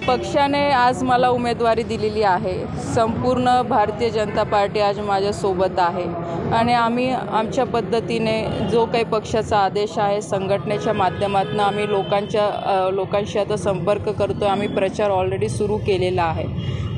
पक्षाने आज मला उमेदवारी दिलेली आहे। संपूर्ण भारतीय जनता पार्टी आज माझ्यासोबत आहे आणि आम्ही आमच्या पद्धतीने जो काही पक्षाचा आदेश आहे संघटनेच्या माध्यमातून आम्ही लोकांशी आता संपर्क करतो। आम्ही प्रचार ऑलरेडी सुरू केलेला आहे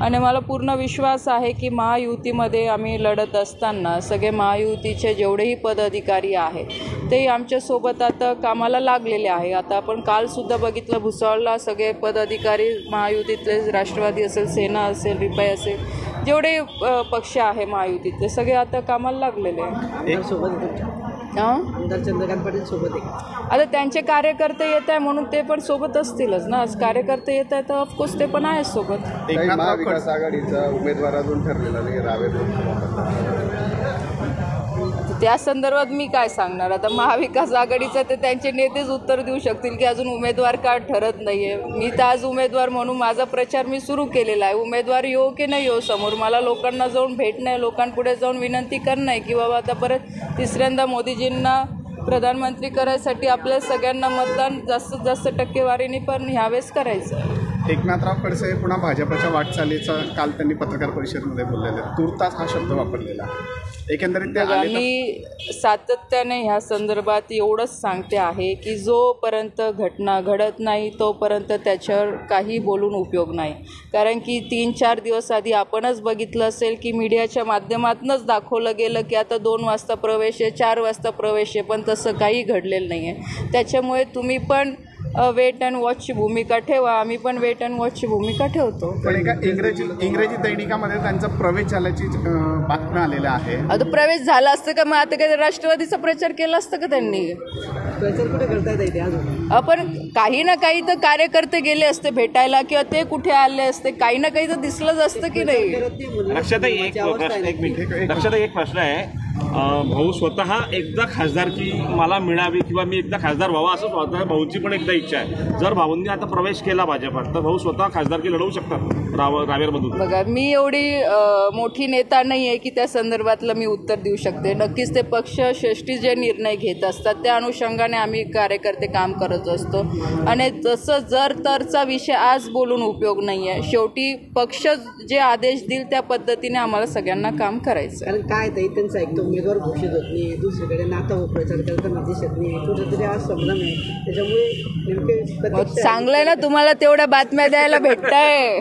आणि मला पूर्ण विश्वास आहे की महायुतीमध्ये आम्ही लढत असताना सगळे महायुतीचे जेवढेही पदाधिकारी आहे ते आमच्यासोबत आता कामाला लागलेले आहे। आता आपण कालसुद्धा बघितलं भुसावळला सगळे पदाधिकारी महायुतीतले राष्ट्रवादी असेल, सेना असेल, रिपाई असेल, जेवढे पक्ष आहे महायुतीतले सगळे आता कामाला लागलेले आहे। चंद्रकांत पाटील सोबत आहे आता त्यांचे कार्यकर्ते येत आहे म्हणून ते पण सोबत असतीलच ना। आज कार्यकर्ते येत आहे तर ऑफकोर्स ते पण आहे सोबत। महाविकास आघाडीचा उमेदवार अजून ठरलेला नाही, रावेर त्या संदर्भात मी काय सांगणार। आता महाविकास आघाडीचं ते त्यांचे नेतेच उत्तर देऊ शकतील की अजून उमेदवार का ठरत नाही आहे। मी तर आज उमेदवार म्हणून माझा प्रचार मी सुरू केलेला आहे। उमेदवार येऊ की नाही येऊ समोर, मला लोकांना जाऊन भेटणं आहे, लोकांपुढे जाऊन विनंती करणं आहे की बाबा आता परत तिसऱ्यांदा मोदीजींना प्रधानमंत्री करायसाठी आपल्या सगळ्यांना मतदान जास्तीत जास्त टक्केवारीने पण ह्यावेळेस करायचं। एकनाथराव खडसे पुन्हा भाजपच्या वाटचालीचा काल त्यांनी पत्रकार परिषदेमध्ये बोललेले, तुर्तास हा शब्द वापरलेला। एकंदरीत मी सातत्याने ह्या संदर्भात एवढंच सांगते आहे की जोपर्यंत घटना घडत नाही तोपर्यंत त्याच्यावर काही बोलून उपयोग नाही। कारण की 3-4 दिवस आधी आपणच बघितलं असेल की मीडियाच्या माध्यमातूनच दाखवलं गेलं की आता 2 वाजता प्रवेश आहे, 4 वाजता प्रवेश आहे, पण तसं काही घडलेलं नाही आहे। त्याच्यामुळे तुम्ही पण वेट अँड वॉचची भूमिका ठेवा, आम्ही पण वेट अँड वॉचची भूमिका ठेवतो। पण एका इंग्रजी दैनिकामध्ये त्यांचा प्रवेश झाल्याची बातम्या आलेल्या आहे। आता प्रवेश झाला असतं का मग आता काय राष्ट्रवादीचा प्रचार केला असतं का त्यांनी? प्रचार कुठे करता येते अजून? आपण काही ना काही तर कार्यकर्ते गेले असते भेटायला किंवा ते कुठे आले असते, काही ना काही तर दिसलंच असतं की नाही। लक्षात एक प्रश्न आहे, भाऊ स्वतः एकदा खासदारकी मला मिळावी किंवा मी एकदा खासदार व्हावा असं स्वतः भाऊची पण एकदा इच्छा आहे। जर भाऊंनी आता प्रवेश केला भाजपात तर भाऊ स्वतः खासदारकी लढवू शकतात रावेरमधून? बघा मी एवढी मोठी नेता नाही आहे की त्या संदर्भातलं मी उत्तर देऊ शकते। नक्कीच ते पक्षश्रेष्ठी जे निर्णय घेत असतात त्या अनुषंगाने आम्ही कार्यकर्ते काम करत असतो आणि तसं जर तरचा विषय आज बोलून उपयोग नाही आहे। शेवटी पक्ष जे आदेश देईल त्या पद्धतीने आम्हाला सगळ्यांना काम करायचं। कारण काय त्यांचं ऐकतो उमेदवार घोषित होत नाही, दुसरीकडे नाता हो प्रचार करताना दिसत नाही, कुठेतरी आज संभ्रम आहे। त्याच्यामुळे चांगलं आहे ना, तुम्हाला तेवढ्या बातम्या द्यायला भेटताय।